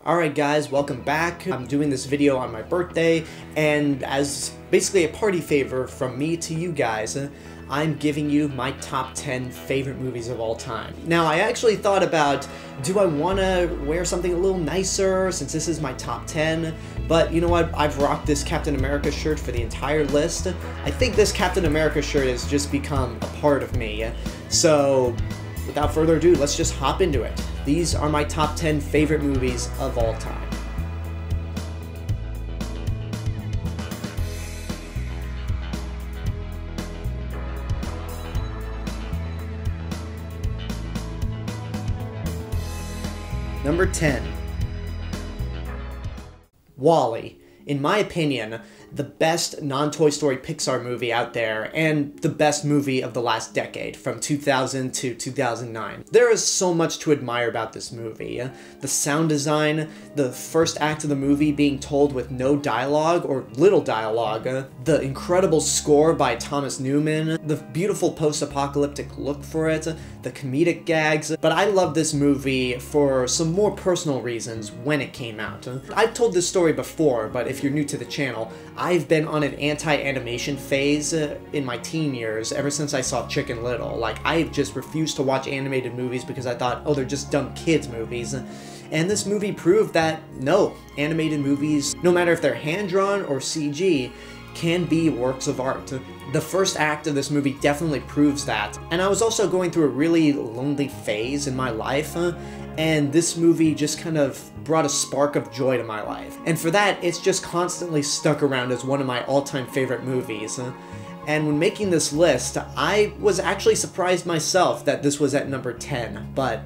Alright guys, welcome back. I'm doing this video on my birthday, and as basically a party favor from me to you guys, I'm giving you my top 10 favorite movies of all time. Now, I actually thought about, do I want to wear something a little nicer since this is my top 10? But you know what, I've rocked this Captain America shirt for the entire list. I think this Captain America shirt has just become a part of me. So, without further ado, let's just hop into it. These are my top 10 favorite movies of all time. Number 10. WALL-E. In my opinion, the best non-Toy Story Pixar movie out there, and the best movie of the last decade, from 2000 to 2009. There is so much to admire about this movie. The sound design, the first act of the movie being told with no dialogue, or little dialogue, the incredible score by Thomas Newman, the beautiful post-apocalyptic look for it, the comedic gags, but I love this movie for some more personal reasons when it came out. I've told this story before, but if you're new to the channel, I've been on an anti-animation phase in my teen years ever since I saw Chicken Little. Like, I just refused to watch animated movies because I thought, oh, they're just dumb kids movies. And this movie proved that, no, animated movies, no matter if they're hand-drawn or CG, can be works of art. The first act of this movie definitely proves that. And I was also going through a really lonely phase in my life, and this movie just kind of brought a spark of joy to my life. And for that, it's just constantly stuck around as one of my all-time favorite movies. And when making this list, I was actually surprised myself that this was at number 10, but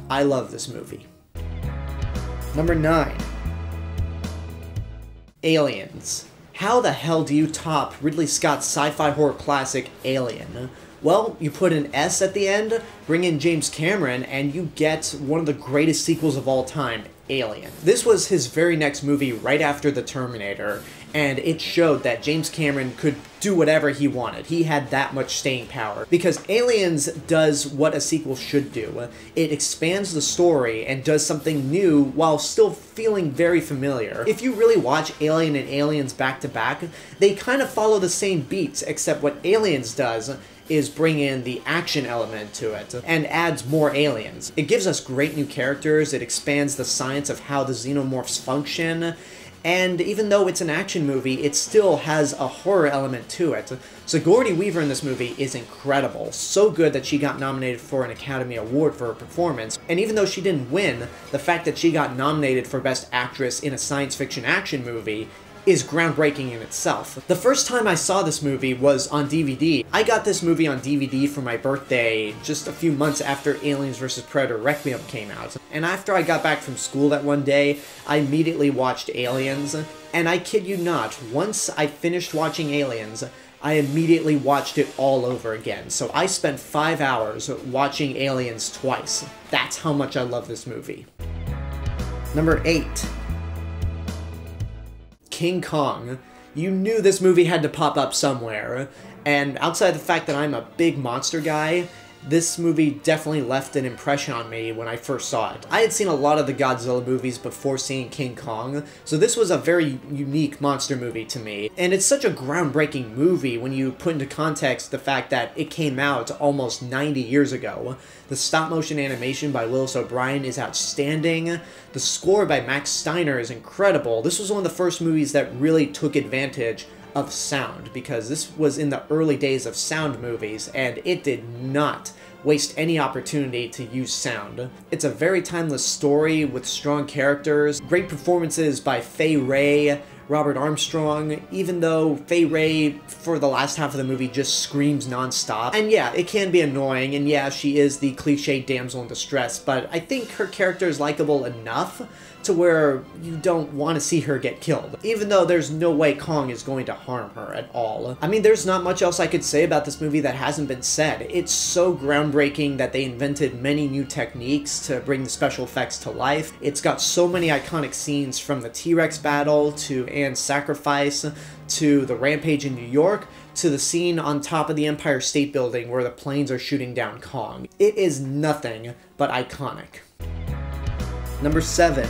I love this movie. Number 9. Aliens. How the hell do you top Ridley Scott's sci-fi horror classic, Alien? Well, you put an S at the end, bring in James Cameron, and you get one of the greatest sequels of all time, Alien. This was his very next movie right after the Terminator, and it showed that James Cameron could do whatever he wanted. He had that much staying power. Because Aliens does what a sequel should do. It expands the story and does something new while still feeling very familiar. If you really watch Alien and Aliens back to back, they kind of follow the same beats, except what Aliens does is bring in the action element to it, and adds more aliens. It gives us great new characters, it expands the science of how the xenomorphs function, and even though it's an action movie, it still has a horror element to it. Sigourney Weaver in this movie is incredible, so good that she got nominated for an Academy Award for her performance, and even though she didn't win, the fact that she got nominated for Best Actress in a science fiction action movie is groundbreaking in itself. The first time I saw this movie was on DVD. I got this movie on DVD for my birthday just a few months after Aliens vs. Predator Requiem came out. And after I got back from school that one day, I immediately watched Aliens, and I kid you not, once I finished watching Aliens, I immediately watched it all over again. So I spent 5 hours watching Aliens twice. That's how much I love this movie. Number 8. King Kong. You knew this movie had to pop up somewhere, and outside the fact that I'm a big monster guy, this movie definitely left an impression on me when I first saw it. I had seen a lot of the Godzilla movies before seeing King Kong, so this was a very unique monster movie to me. And it's such a groundbreaking movie when you put into context the fact that it came out almost 90 years ago. The stop-motion animation by Willis O'Brien is outstanding. The score by Max Steiner is incredible. This was one of the first movies that really took advantage of sound, because this was in the early days of sound movies, and it did not waste any opportunity to use sound. It's a very timeless story with strong characters, great performances by Fay Wray, Robert Armstrong, even though Fay Wray, for the last half of the movie, just screams non-stop. And yeah, it can be annoying, and yeah, she is the cliche damsel in distress, but I think her character is likable enough to where you don't want to see her get killed, even though there's no way Kong is going to harm her at all. I mean, there's not much else I could say about this movie that hasn't been said. It's so groundbreaking that they invented many new techniques to bring the special effects to life. It's got so many iconic scenes, from the T-Rex battle to Anne's sacrifice to the rampage in New York to the scene on top of the Empire State Building where the planes are shooting down Kong. It is nothing but iconic. Number 7.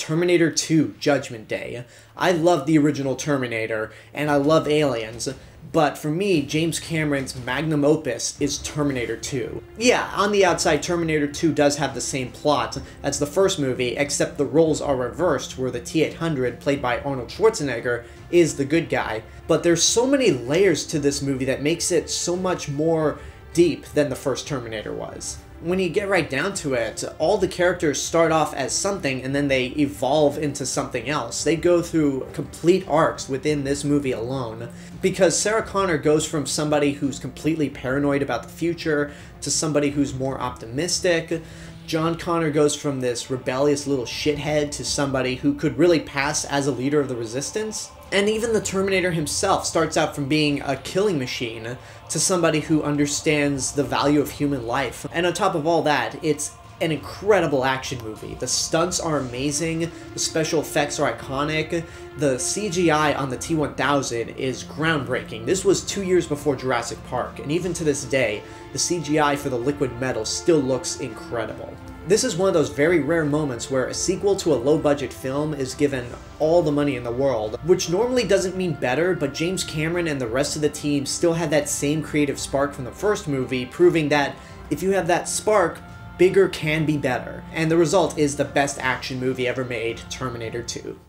Terminator 2 Judgment Day. I love the original Terminator, and I love Aliens, but for me, James Cameron's magnum opus is Terminator 2. Yeah, on the outside, Terminator 2 does have the same plot as the first movie, except the roles are reversed, where the T-800, played by Arnold Schwarzenegger, is the good guy. But there's so many layers to this movie that makes it so much more deep than the first Terminator was. When you get right down to it, all the characters start off as something and then they evolve into something else. They go through complete arcs within this movie alone. Because Sarah Connor goes from somebody who's completely paranoid about the future to somebody who's more optimistic. John Connor goes from this rebellious little shithead to somebody who could really pass as a leader of the Resistance. And even the Terminator himself starts out from being a killing machine to somebody who understands the value of human life. And on top of all that, it's an incredible action movie. The stunts are amazing, the special effects are iconic, the CGI on the T-1000 is groundbreaking. This was 2 years before Jurassic Park, and even to this day, the CGI for the liquid metal still looks incredible. This is one of those very rare moments where a sequel to a low-budget film is given all the money in the world, which normally doesn't mean better, but James Cameron and the rest of the team still had that same creative spark from the first movie, proving that if you have that spark, bigger can be better. And the result is the best action movie ever made, Terminator 2.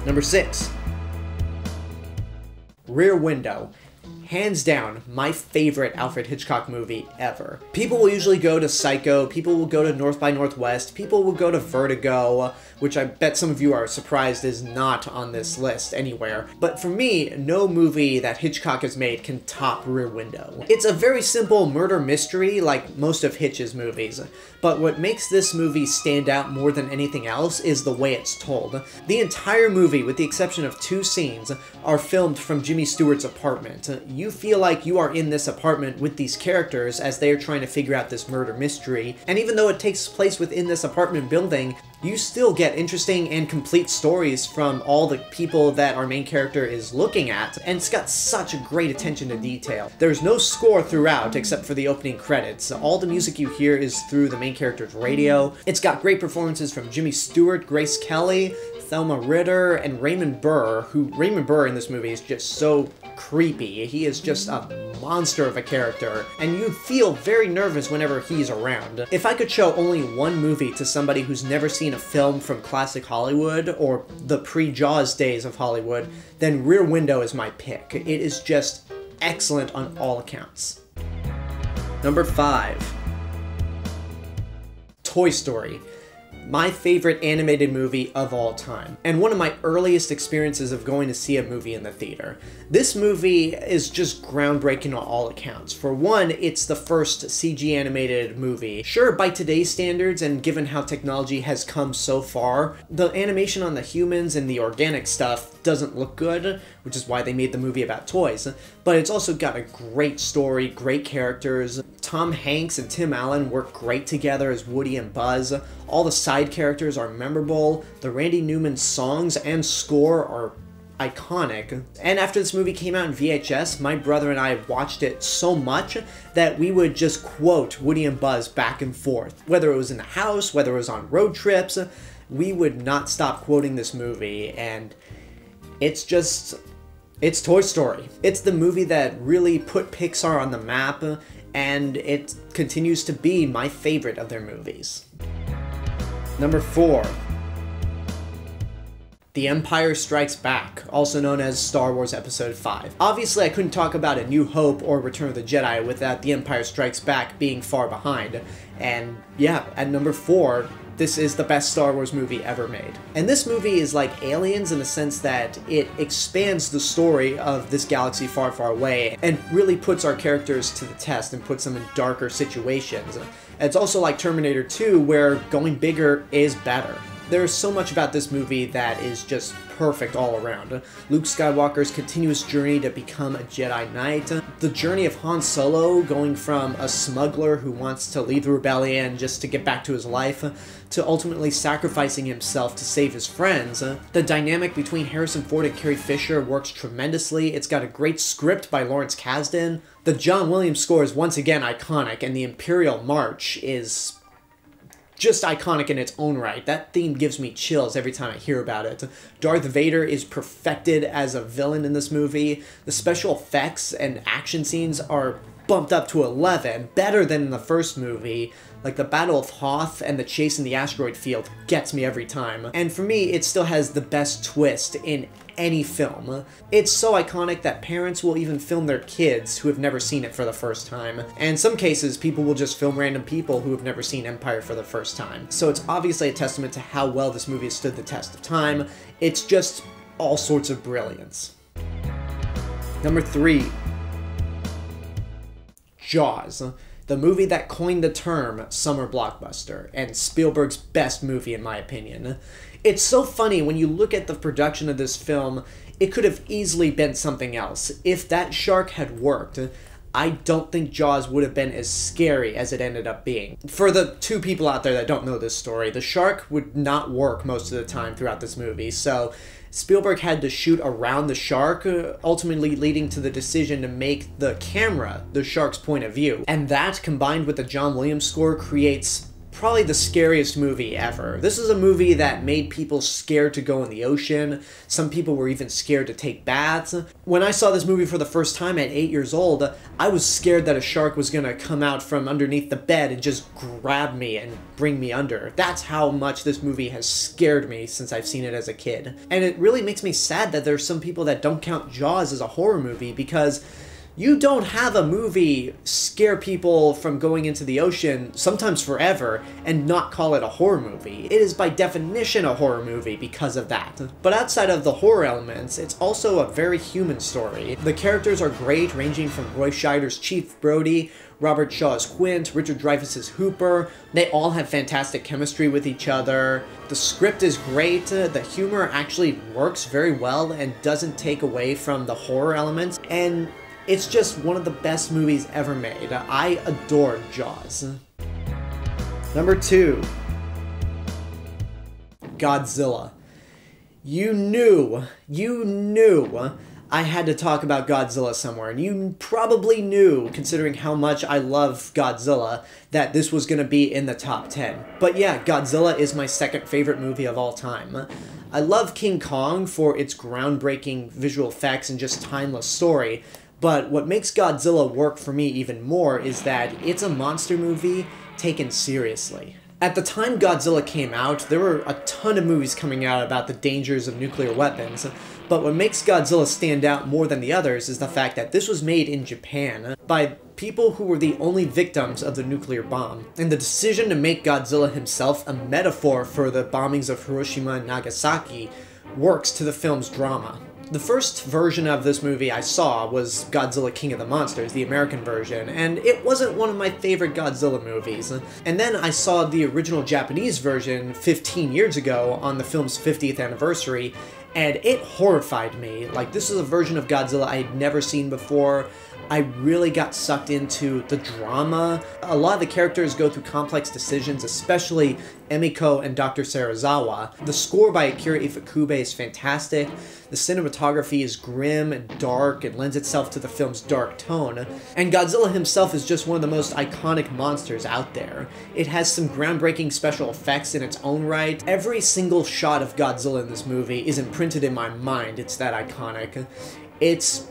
Number 6. Rear Window. Hands down, my favorite Alfred Hitchcock movie ever. People will usually go to Psycho, people will go to North by Northwest, people will go to Vertigo, which I bet some of you are surprised is not on this list anywhere. But for me, no movie that Hitchcock has made can top Rear Window. It's a very simple murder mystery like most of Hitch's movies, but what makes this movie stand out more than anything else is the way it's told. The entire movie, with the exception of 2 scenes, are filmed from Jimmy Stewart's apartment. You feel like you are in this apartment with these characters as they are trying to figure out this murder mystery, and even though it takes place within this apartment building, you still get interesting and complete stories from all the people that our main character is looking at, and it's got such a great attention to detail. There's no score throughout except for the opening credits. All the music you hear is through the main character's radio. It's got great performances from Jimmy Stewart, Grace Kelly, Thelma Ritter, and Raymond Burr, who Raymond Burr in this movie is just so creepy. He is just a monster of a character, and you feel very nervous whenever he's around. If I could show only one movie to somebody who's never seen a film from classic Hollywood, or the pre-Jaws days of Hollywood, then Rear Window is my pick. It is just excellent on all accounts. Number 5. Toy Story. My favorite animated movie of all time, and one of my earliest experiences of going to see a movie in the theater. This movie is just groundbreaking on all accounts. For one, it's the first CG animated movie. Sure, by today's standards, and given how technology has come so far, the animation on the humans and the organic stuff doesn't look good, which is why they made the movie about toys, but it's also got a great story, great characters. Tom Hanks and Tim Allen work great together as Woody and Buzz. All the side characters are memorable. The Randy Newman songs and score are iconic. And after this movie came out in VHS, my brother and I watched it so much that we would just quote Woody and Buzz back and forth. Whether it was in the house, whether it was on road trips, we would not stop quoting this movie, and it's Toy Story. It's the movie that really put Pixar on the map, and it continues to be my favorite of their movies. Number 4. The Empire Strikes Back, also known as Star Wars Episode 5. Obviously, I couldn't talk about A New Hope or Return of the Jedi without The Empire Strikes Back being far behind. And yeah, at number 4, this is the best Star Wars movie ever made. And this movie is like Aliens in the sense that it expands the story of this galaxy far, far away and really puts our characters to the test and puts them in darker situations. And it's also like Terminator 2, where going bigger is better. There's so much about this movie that is just perfect all around. Luke Skywalker's continuous journey to become a Jedi Knight, the journey of Han Solo going from a smuggler who wants to leave the rebellion just to get back to his life, to ultimately sacrificing himself to save his friends. The dynamic between Harrison Ford and Carrie Fisher works tremendously. It's got a great script by Lawrence Kasdan. The John Williams score is once again iconic, and the Imperial March is just iconic in its own right. That theme gives me chills every time I hear about it. Darth Vader is perfected as a villain in this movie. The special effects and action scenes are bumped up to 11, better than in the first movie. Like the Battle of Hoth and the chase in the asteroid field gets me every time. And for me, it still has the best twist in any film. It's so iconic that parents will even film their kids who have never seen it for the first time. And in some cases, people will just film random people who have never seen Empire for the first time. So it's obviously a testament to how well this movie has stood the test of time. It's just all sorts of brilliance. Number 3. Jaws. The movie that coined the term summer blockbuster, and Spielberg's best movie in my opinion. It's so funny when you look at the production of this film, it could have easily been something else. If that shark had worked, I don't think Jaws would have been as scary as it ended up being. For the 2 people out there that don't know this story, the shark would not work most of the time throughout this movie, so Spielberg had to shoot around the shark, ultimately leading to the decision to make the camera the shark's point of view. And that, combined with the John Williams score, creates probably the scariest movie ever. This is a movie that made people scared to go in the ocean. Some people were even scared to take baths. When I saw this movie for the first time at 8 years old, I was scared that a shark was gonna come out from underneath the bed and just grab me and bring me under. That's how much this movie has scared me since I've seen it as a kid. And it really makes me sad that there's some people that don't count Jaws as a horror movie, because you don't have a movie scare people from going into the ocean, sometimes forever, and not call it a horror movie. It is by definition a horror movie because of that. But outside of the horror elements, it's also a very human story. The characters are great, ranging from Roy Scheider's Chief Brody, Robert Shaw's Quint, Richard Dreyfuss's Hooper. They all have fantastic chemistry with each other. The script is great. The humor actually works very well and doesn't take away from the horror elements. And it's just one of the best movies ever made. I adore Jaws. Number 2. Godzilla. You knew I had to talk about Godzilla somewhere, and you probably knew, considering how much I love Godzilla, that this was going to be in the top 10. But yeah, Godzilla is my second favorite movie of all time. I love King Kong for its groundbreaking visual effects and just timeless story, but what makes Godzilla work for me even more is that it's a monster movie taken seriously. At the time Godzilla came out, there were a ton of movies coming out about the dangers of nuclear weapons, but what makes Godzilla stand out more than the others is the fact that this was made in Japan by people who were the only victims of the nuclear bomb. And the decision to make Godzilla himself a metaphor for the bombings of Hiroshima and Nagasaki works to the film's drama. The first version of this movie I saw was Godzilla King of the Monsters, the American version, and it wasn't one of my favorite Godzilla movies. And then I saw the original Japanese version 15 years ago on the film's 50th anniversary, and it horrified me. Like, this is a version of Godzilla I had never seen before. I really got sucked into the drama. A lot of the characters go through complex decisions, especially Emiko and Dr. Serizawa. The score by Akira Ifukube is fantastic. The cinematography is grim and dark and lends itself to the film's dark tone. And Godzilla himself is just one of the most iconic monsters out there. It has some groundbreaking special effects in its own right. Every single shot of Godzilla in this movie is imprinted in my mind. It's that iconic. It's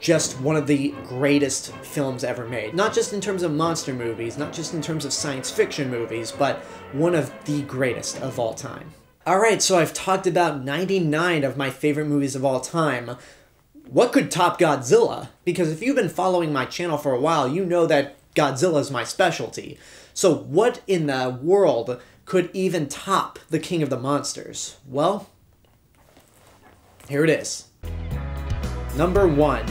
just one of the greatest films ever made. Not just in terms of monster movies, not just in terms of science fiction movies, but one of the greatest of all time. Alright, so I've talked about 99 of my favorite movies of all time. What could top Godzilla? Because if you've been following my channel for a while, you know that Godzilla is my specialty. So what in the world could even top the King of the Monsters? Well, here it is. Number 1.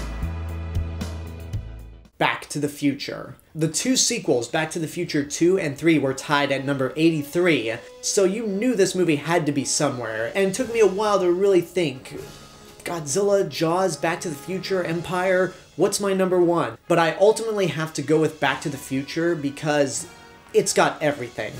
Back to the Future. The 2 sequels, Back to the Future 2 and 3, were tied at number 83, so you knew this movie had to be somewhere, and it took me a while to really think, Godzilla, Jaws, Back to the Future, Empire, what's my number 1? But I ultimately have to go with Back to the Future because it's got everything.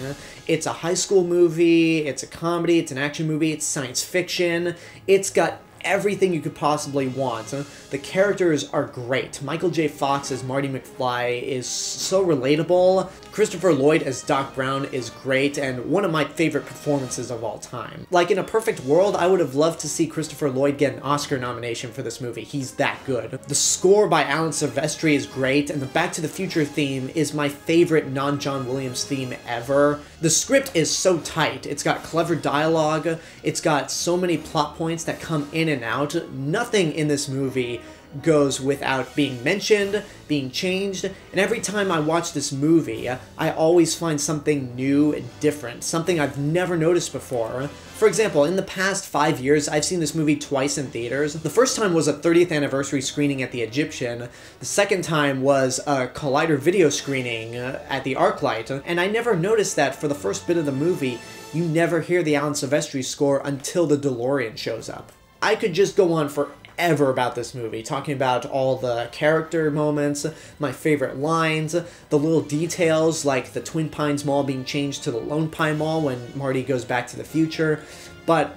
It's a high school movie, it's a comedy, it's an action movie, it's science fiction, it's got everything you could possibly want. The characters are great. Michael J. Fox as Marty McFly is so relatable. Christopher Lloyd as Doc Brown is great and one of my favorite performances of all time. Like, in a perfect world, I would have loved to see Christopher Lloyd get an Oscar nomination for this movie. He's that good. The score by Alan Silvestri is great, and the Back to the Future theme is my favorite non-John Williams theme ever. The script is so tight. It's got clever dialogue. It's got so many plot points that come in and out. Nothing in this movie goes without being mentioned, being changed, and every time I watch this movie, I always find something new and different, something I've never noticed before. For example, in the past 5 years, I've seen this movie twice in theaters. The first time was a 30th anniversary screening at the Egyptian. The second time was a Collider video screening at the ArcLight, and I never noticed that for the first bit of the movie, you never hear the Alan Silvestri score until the DeLorean shows up. I could just go on forever about this movie, talking about all the character moments, my favorite lines, the little details like the Twin Pines Mall being changed to the Lone Pine Mall when Marty goes back to the future, but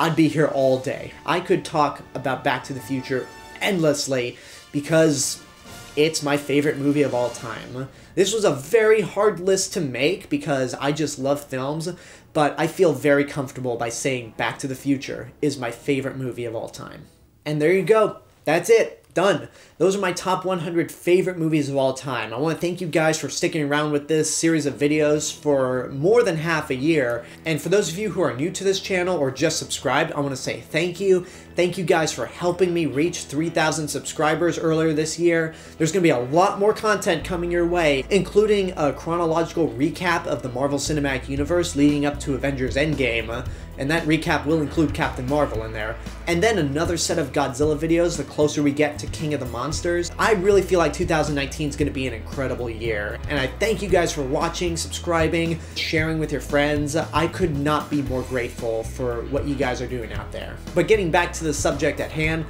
I'd be here all day. I could talk about Back to the Future endlessly because it's my favorite movie of all time. This was a very hard list to make because I just love films, but I feel very comfortable by saying Back to the Future is my favorite movie of all time. And there you go. That's it. Done. Those are my top 100 favorite movies of all time. I want to thank you guys for sticking around with this series of videos for more than half a year. And for those of you who are new to this channel or just subscribed, I want to say thank you. Thank you guys for helping me reach 3,000 subscribers earlier this year. There's going to be a lot more content coming your way, including a chronological recap of the Marvel Cinematic Universe leading up to Avengers Endgame. And that recap will include Captain Marvel in there. And then another set of Godzilla videos the closer we get to King of the Monsters. I really feel like 2019 is going to be an incredible year. And I thank you guys for watching, subscribing, sharing with your friends. I could not be more grateful for what you guys are doing out there. But getting back to the subject at hand,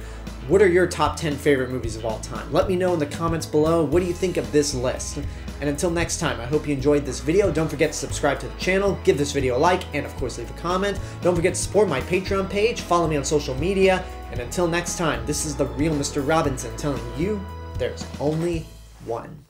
what are your top 10 favorite movies of all time? Let me know in the comments below. What do you think of this list? And until next time, I hope you enjoyed this video. Don't forget to subscribe to the channel, give this video a like, and of course leave a comment. Don't forget to support my Patreon page, follow me on social media, and until next time, this is the real Mr. Robinson telling you there's only one.